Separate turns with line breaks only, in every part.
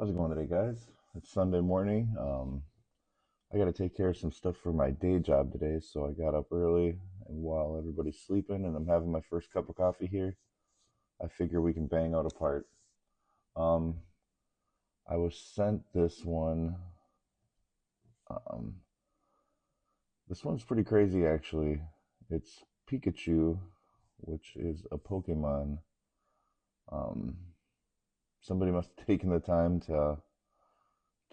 How's it going today, guys? It's Sunday morning. I got to take care of some stuff for my day job today, so I got up early, and while everybody's sleeping and I'm having my first cup of coffee here, I figure we can bang out a part. Um, I was sent this one. Um, this one's pretty crazy, actually. It's Pikachu, which is a Pokemon. Um, Somebody must have taken the time to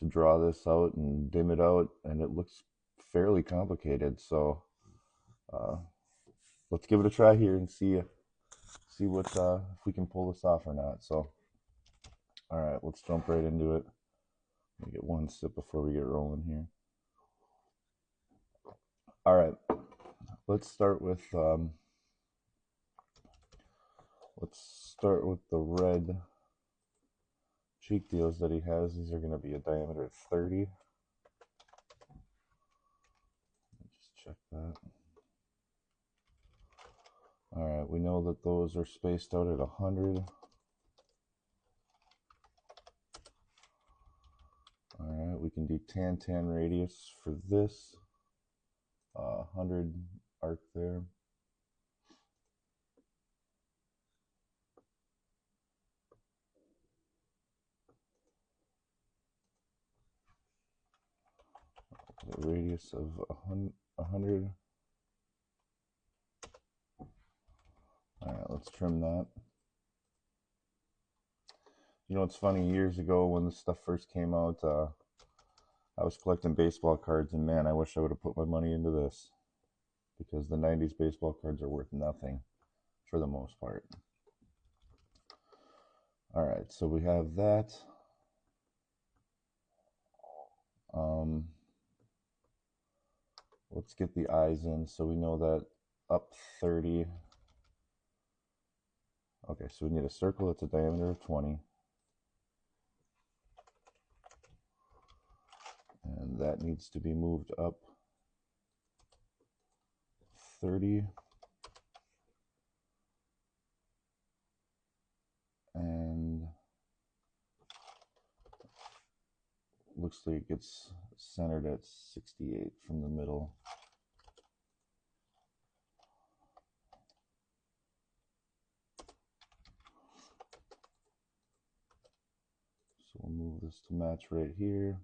draw this out and dim it out, and it looks fairly complicated. So uh, let's give it a try here and see what if we can pull this off or not. So all right, let's jump right into it. Let me get one sip before we get rolling here. All right, let's start with the red cheek deals that he has. These are going to be a diameter of 30. Just check that. All right, we know that those are spaced out at 100. All right, we can do tan radius for this. 100 arc there. The radius of 100. All right, let's trim that. You know, it's funny, years ago when this stuff first came out, I was collecting baseball cards, and man, I wish I would have put my money into this because the 90s baseball cards are worth nothing for the most part. All right, so we have that. Um, let's get the eyes in so we know that up 30. Okay, so we need a circle that's a diameter of 20. And that needs to be moved up 30. And looks like it gets centered at 68 from the middle. So we'll move this to match right here.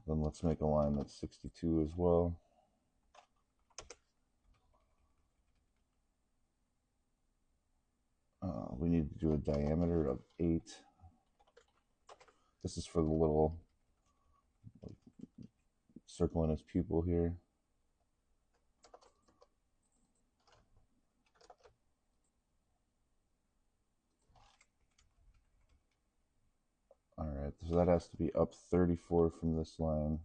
Then let's make a line that's 62 as well. We need to do a diameter of 8. This is for the little circle in his pupil here. All right, so that has to be up 34 from this line.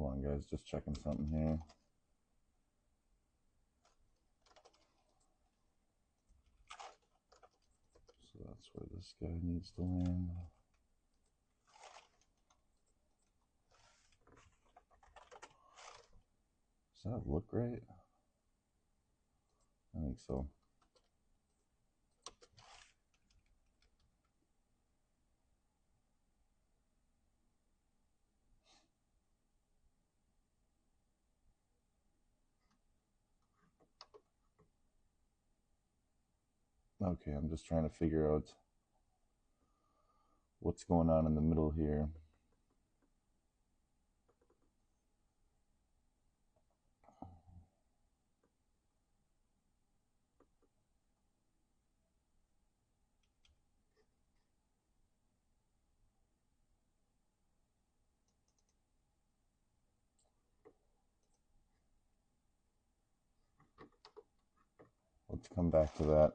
Hold on, guys, just checking something here. So that's where this guy needs to land. Does that look right? I think so. Okay, I'm just trying to figure out what's going on in the middle here. Let's come back to that.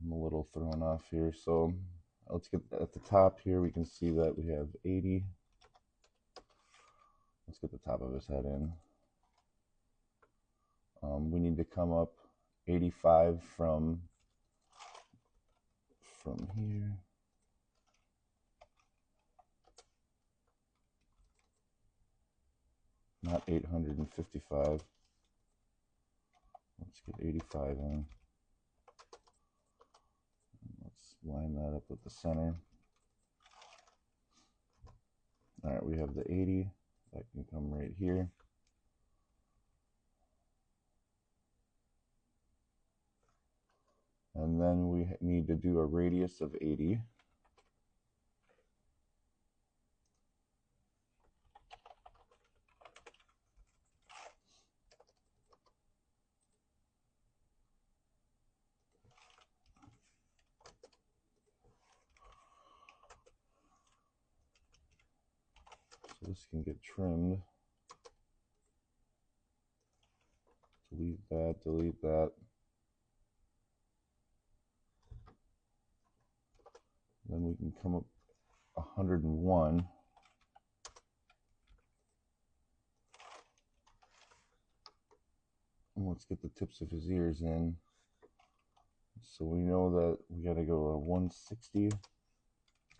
I'm a little thrown off here. So let's get at the top here. We can see that we have 80. Let's get the top of his head in. We need to come up 85 from here. Not 855. Let's get 85 in. Let's line that up with the center. All right, we have the 80. That can come right here. And then we need to do a radius of 80. So this can get trimmed. Delete that, delete that. Then we can come up 101. And let's get the tips of his ears in. So we know that we got to go 160.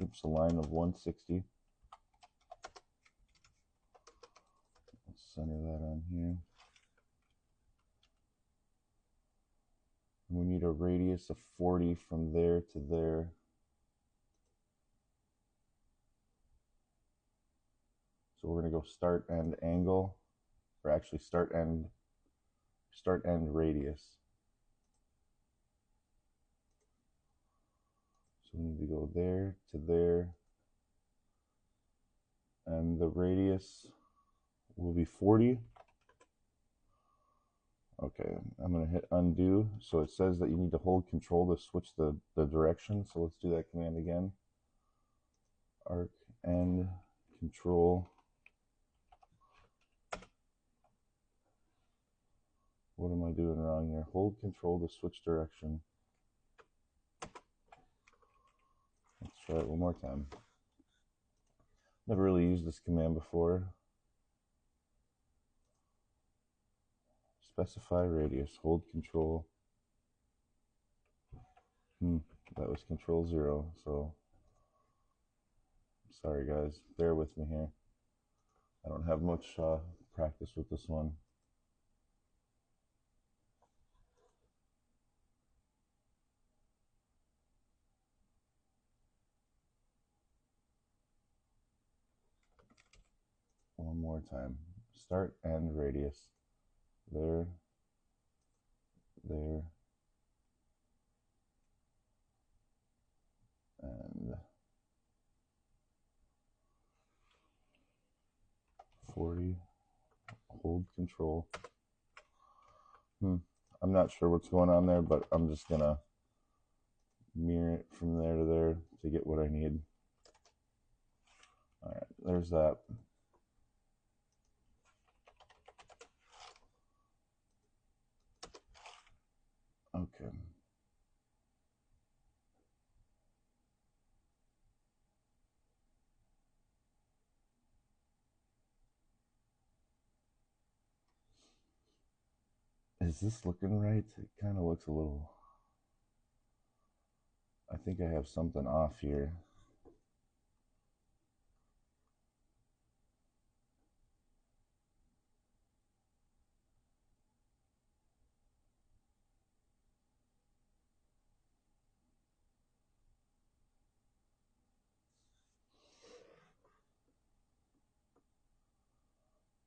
Oops, a line of 160. Let's center that on here. And we need a radius of 40 from there to there. So we're going to go start end angle, or actually start end radius. So we need to go there to there, and the radius will be 40. Okay, I'm going to hit undo. So it says that you need to hold control to switch the direction. So let's do that command again. Arc end control. What am I doing wrong here? Hold control to switch direction. Let's try it one more time. Never really used this command before. Specify radius, hold control. That was control 0, so sorry guys, bear with me here. I don't have much practice with this one. One more time. Start end radius. There, there, and 40. Hold control. I'm not sure what's going on there, but I'm just gonna mirror it from there to there to get what I need. All right, there's that. Okay. Is this looking right? It kind of looks a little... I think I have something off here.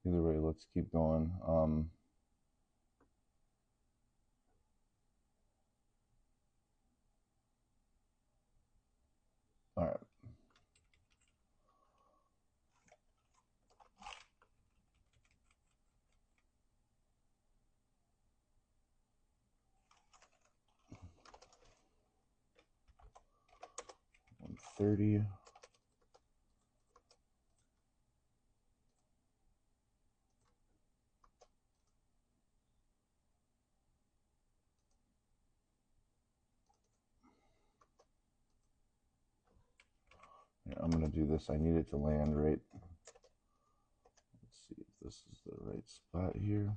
Either way, let's keep going. All right. And 30. I'm going to do this. I need it to land right. Let's see if this is the right spot here.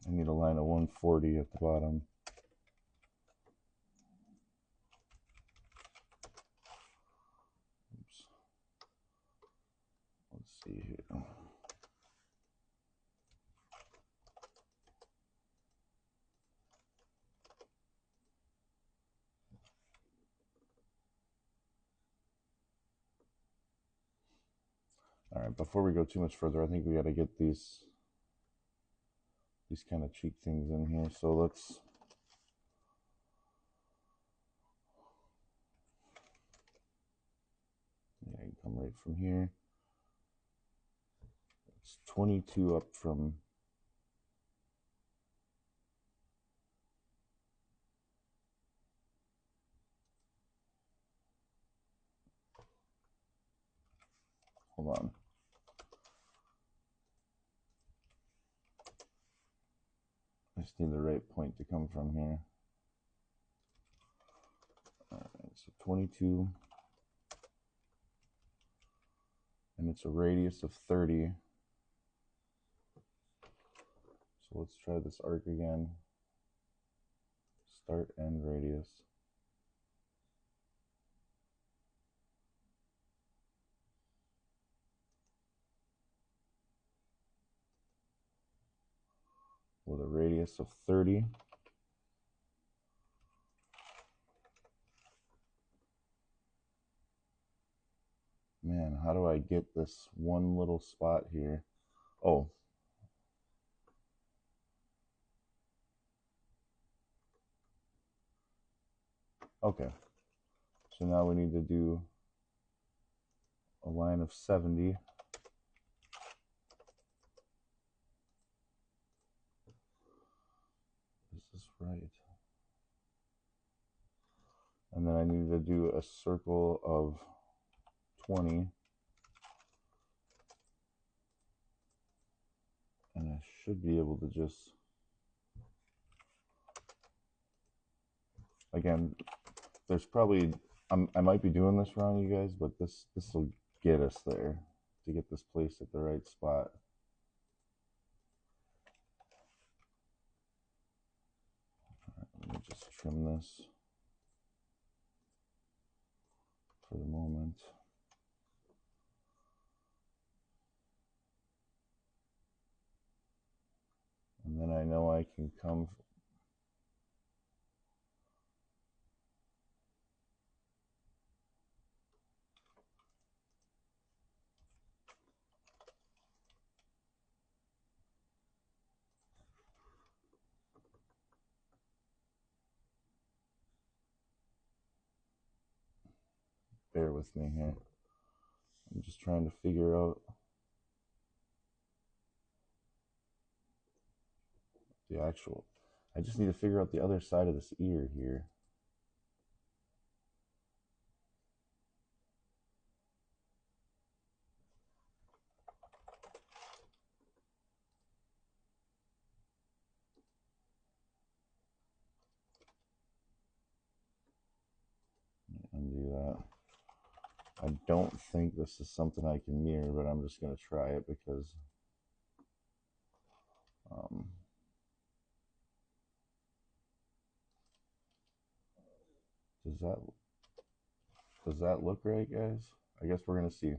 I need a line of 140 at the bottom. Oops. Let's see here. All right, before we go too much further, I think we got to get these kind of cheek things in here. So let's I can come right from here. It's 22 up from hold on. I just need the right point to come from here. All right, so 22, and it's a radius of 30. So let's try this arc again. Start end radius. With a radius of 30. Man, how do I get this one little spot here? Oh. Okay. So now we need to do a line of 70. Is this right? And then I need to do a circle of 20. And I should be able to just, again, there's probably, I might be doing this wrong, you guys, but this will get us there, to get this placed at the right spot. Right, let me just trim this for the moment. And then I know I can come. Bear with me here. I'm just trying to figure out the actual, I just need to figure out the other side of this ear here. Undo that. I don't think this is something I can mirror, but I'm just going to try it because does that look right, guys? I guess we're going to see.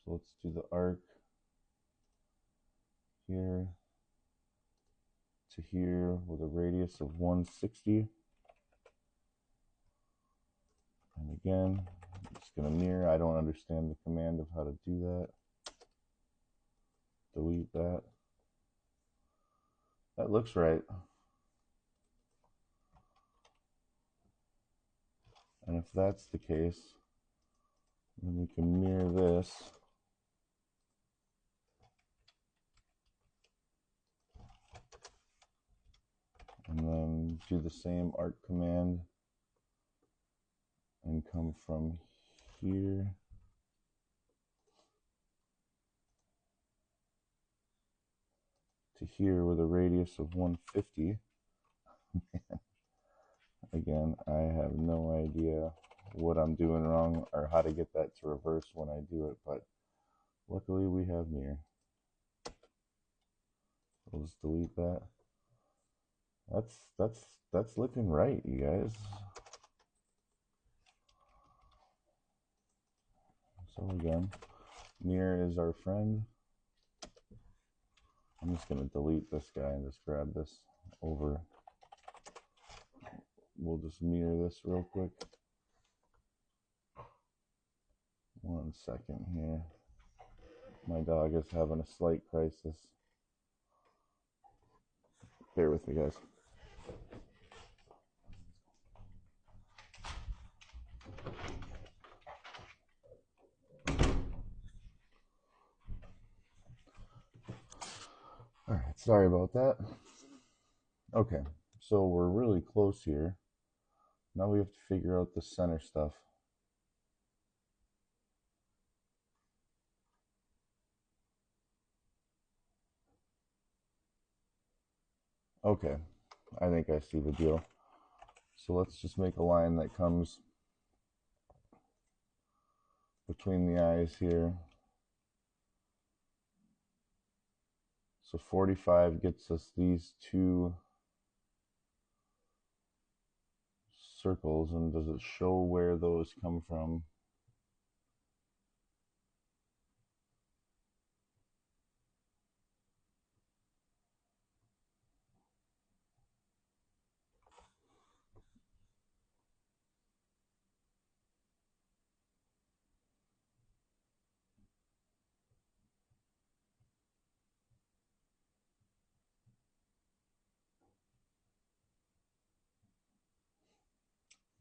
So let's do the arc here to here with a radius of 160. And again, I'm just going to mirror. I don't understand the command of how to do that. Delete that. That looks right. And if that's the case, then we can mirror this. And do the same arc command and come from here to here with a radius of 150. Again, I have no idea what I'm doing wrong or how to get that to reverse when I do it, but luckily we have mirror. We'll just delete that. That's looking right, you guys. So again, mirror is our friend. I'm just gonna delete this guy and just grab this over. We'll just mirror this real quick. 1 second here. My dog is having a slight crisis. Bear with me, guys. All right, sorry about that. Okay, so we're really close here. Now we have to figure out the center stuff. Okay, I think I see the deal. So let's just make a line that comes between the eyes here. So 45 gets us these two circles, and does it show where those come from?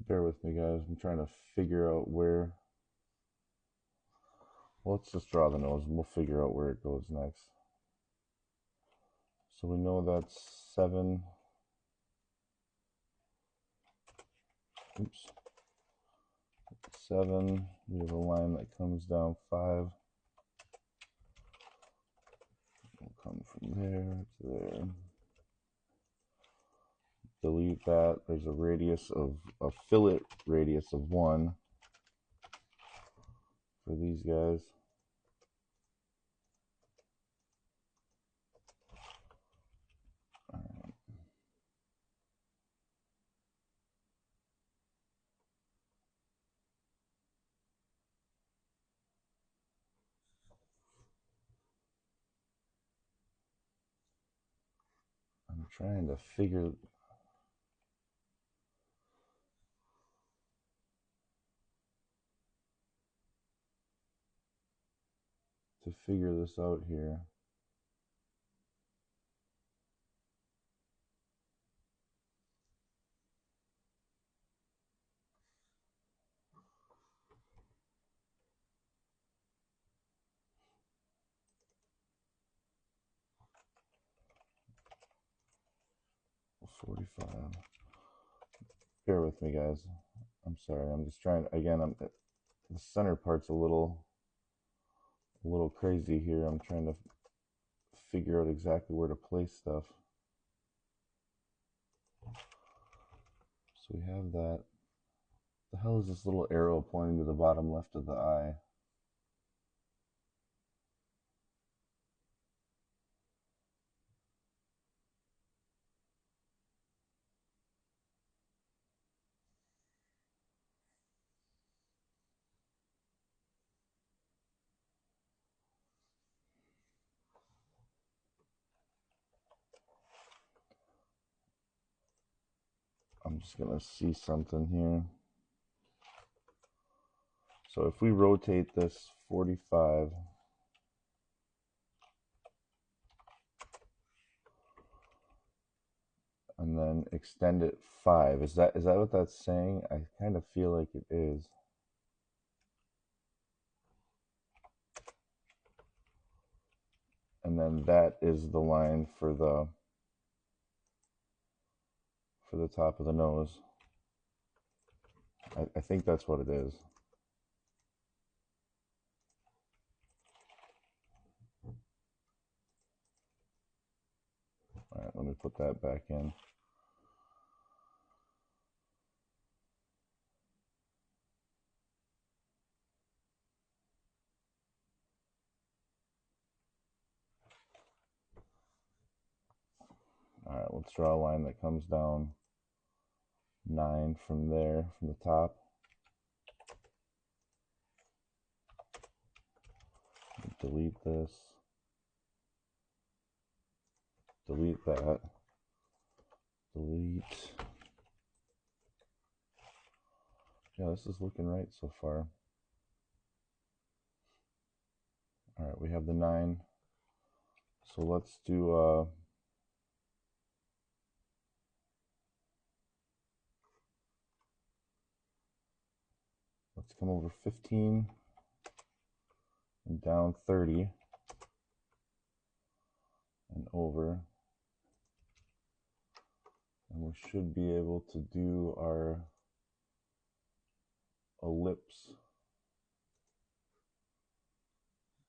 Bear with me, guys. I'm trying to figure out where. Well, let's just draw the nose and we'll figure out where it goes next. So we know that's 7. Oops. 7. We have a line that comes down 5. We'll come from there to there. Delete that. There's a radius of a fillet radius of 1 for these guys. All right. I'm trying to figure this out here. $45. Bear with me, guys. I'm sorry. I'm just trying. Again, the center part's a little crazy here. I'm trying to figure out exactly where to place stuff. So we have that. The hell is this little arrow pointing to the bottom left of the eye? I'm just gonna see something here. So if we rotate this 45 and then extend it 5, is that what that's saying? I kind of feel like it is. And then that is the line for for the top of the nose. I think that's what it is. All right, let me put that back in. All right, let's draw a line that comes down 9 from there, from the top. Delete this. Delete that. Delete. Yeah, this is looking right so far. All right, we have the 9. So let's do let's come over 15 and down 30 and over. And we should be able to do our ellipse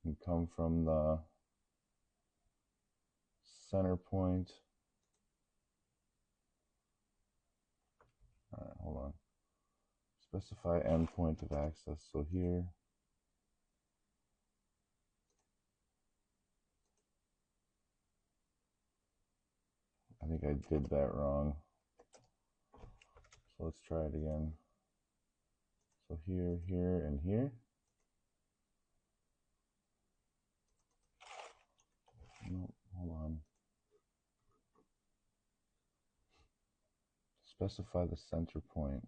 and come from the center point. All right, hold on. Specify endpoint of access. So here, I think I did that wrong. So let's try it again. So here, here, and here. No, hold on. Specify the center point.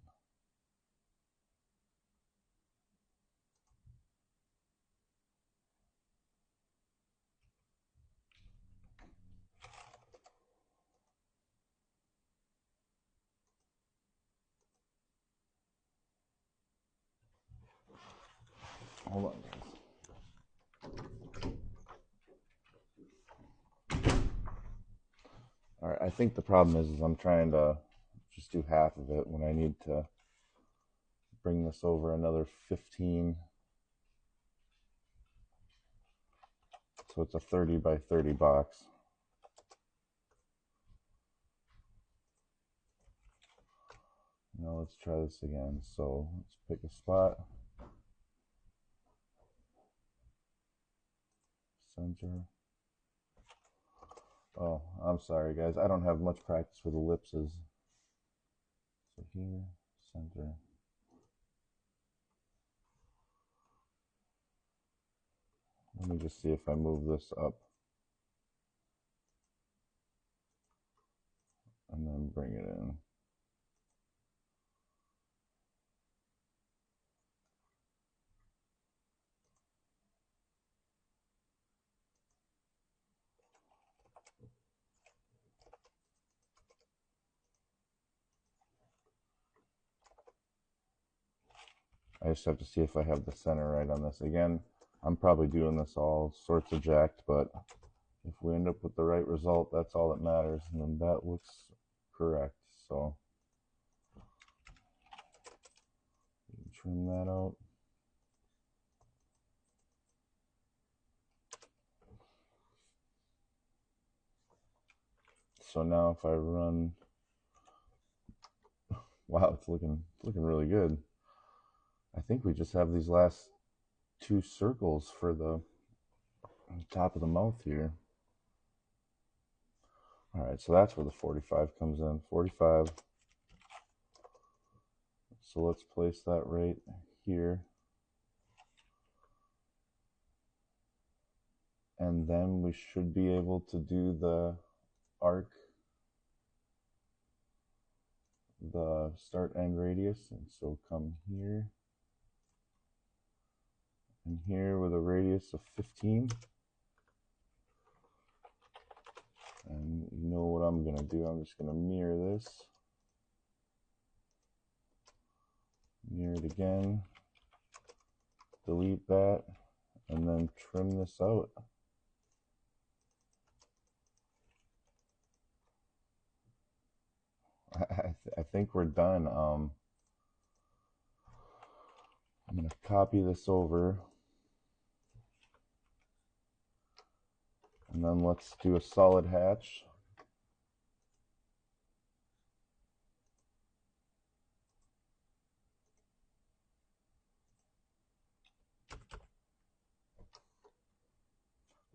Hold on, guys. All right, I think the problem is I'm trying to just do half of it when I need to bring this over another 15. So it's a 30 by 30 box. Now let's try this again. So let's pick a spot. Center. Oh, I'm sorry guys. I don't have much practice with ellipses. So here, center. Let me just see if I move this up and then bring it in. I just have to see if I have the center right on this. Again, I'm probably doing this all sorts of jacked, but if we end up with the right result, that's all that matters. And then that looks correct. So trim that out. So now if I run, wow, it's looking really good. I think we just have these last 2 circles for the top of the mouth here. All right, so that's where the 45 comes in. 45. So let's place that right here. And then we should be able to do the arc, the start end radius. And so come here and here with a radius of 15. And you know what I'm gonna do? I'm just gonna mirror this. Mirror it again. Delete that. And then trim this out. I I think we're done. I'm going to copy this over. And then let's do a solid hatch.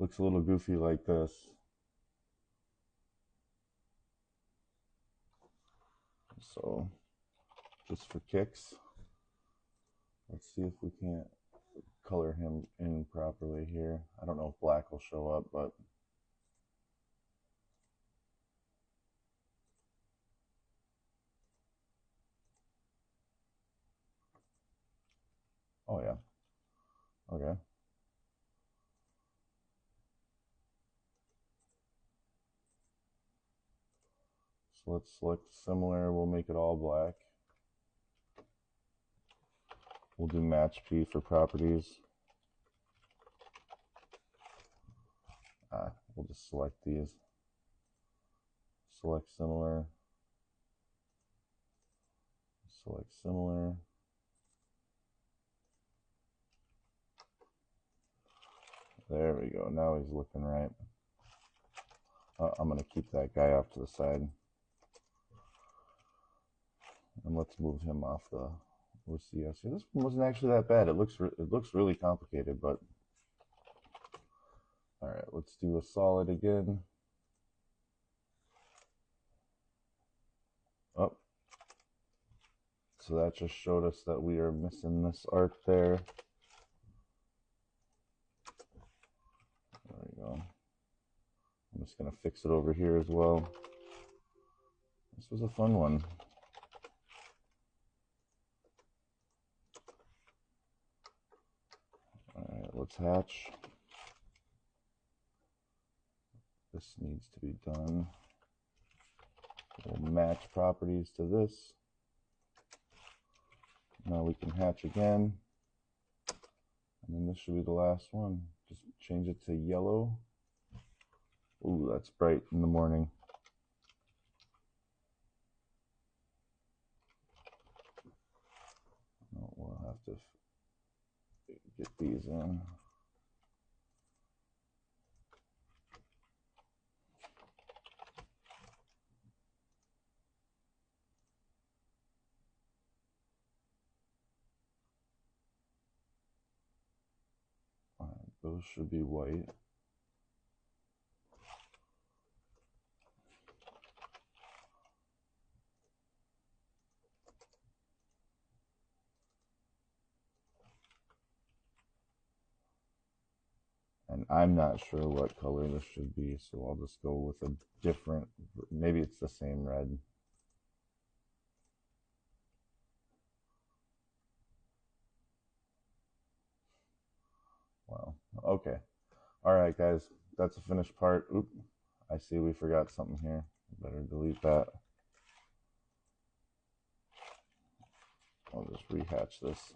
Looks a little goofy like this. So just for kicks, let's see if we can't color him in properly here. I don't know if black will show up, but oh yeah, okay. So let's select similar, we'll make it all black. We'll do match P for properties. We'll just select these. Select similar. Select similar. There we go. Now he's looking right. I'm going to keep that guy off to the side. And let's move him off the OCS. This one wasn't actually that bad. It looks really complicated, but all right, let's do a solid again. Oh, so that just showed us that we are missing this arc there. There we go. I'm just gonna fix it over here as well. This was a fun one. All right, let's hatch. This needs to be done. We'll match properties to this. Now we can hatch again. And then this should be the last one. Just change it to yellow. Ooh, that's bright in the morning. Oh, we'll have to get these in. Those should be white. And I'm not sure what color this should be, so I'll just go with a different, maybe it's the same red. Wow, okay. All right, guys, that's the finished part. Oop, I see we forgot something here. Better delete that. I'll just rehatch this.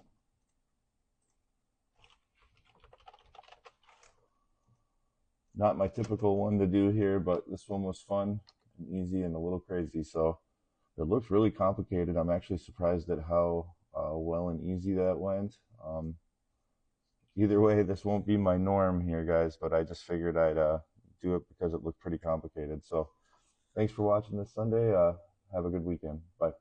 Not my typical one to do here, but this one was fun and easy and a little crazy. So it looks really complicated. I'm actually surprised at how well and easy that went. Either way, this won't be my norm here, guys, but I just figured I'd do it because it looked pretty complicated. So thanks for watching this Sunday. Have a good weekend. Bye.